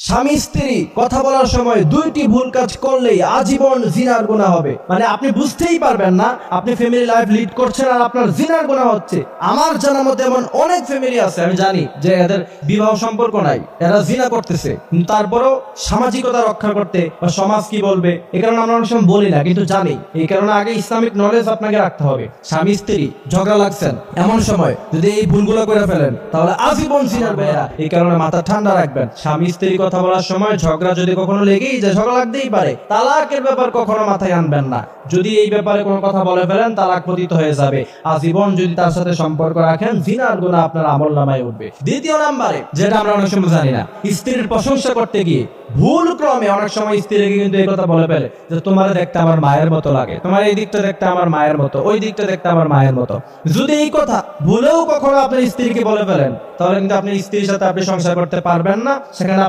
স্বামী স্ত্রী কথা বলার সময় দুইটি ভুল কাজ করলেই আজীবন জিনার গুনাহ হবে। মানে আপনি বুঝতেই পারবেন না আপনি ফ্যামিলি লাইফ লিড করছেন আর আপনার জিনার গুনাহ হচ্ছে। আমার জানার মধ্যে এমন অনেক ফ্যামিলি আছে, আমি জানি যে এদের বিবাহ সম্পর্ক নাই, এরা জিনা করতেছে, কিন্তু তারপরেও সামাজিকতা রক্ষা করতে বা সমাজ কি বলবে এই কারণে আমরা অনেক সময় বলি না, কিন্তু জানি। এই কারণে আগে ইসলামিক নলেজ আপনাকে রাখতে হবে। স্বামী স্ত্রী ঝগড়া লাগছেন, এমন সময় যদি এই ভুলগুলো করে ফেলেন তাহলে আজীবন জিনার বেড়া। এই কারণে মাথা ঠান্ডা রাখবেন। স্বামী স্ত্রী কথা বলার সময় ঝগড়া যদি কখনো লেগেই যায়, ঝগড়া লাগতেই পারে, তালাকের ব্যাপার কখনো মাথায় আনবেন না। যদি এই ব্যাপারে কোনো কথা বলে ফেলেন তালাক পতিত হয়ে যাবে। আজীবন যদি তার সাথে সম্পর্ক রাখেন জিনার গুনাহ আপনার আমলনামায় উঠবে। দ্বিতীয় নম্বরে যেটা আমরা অনেক সময় জানি না, স্ত্রীর প্রশংসা করতে গিয়ে ভুল ক্রমে অনেক সময় স্ত্রীকে কিন্তু এই কথা বলে ফেলে যে তোমার দেখতে আমার মায়ের মতো লাগে, তোমার এই দিকটা দেখতে আমার মায়ের মতো, ওই দিকটা দেখতে আমার মায়ের মতো। যদি এই কথা ভুলেও কখনো আপনার স্ত্রীকে বলে ফেলেন তাহলে কিন্তু আপনি স্ত্রীর সাথে আপনি সংসার করতে পারবেন না। সেখানে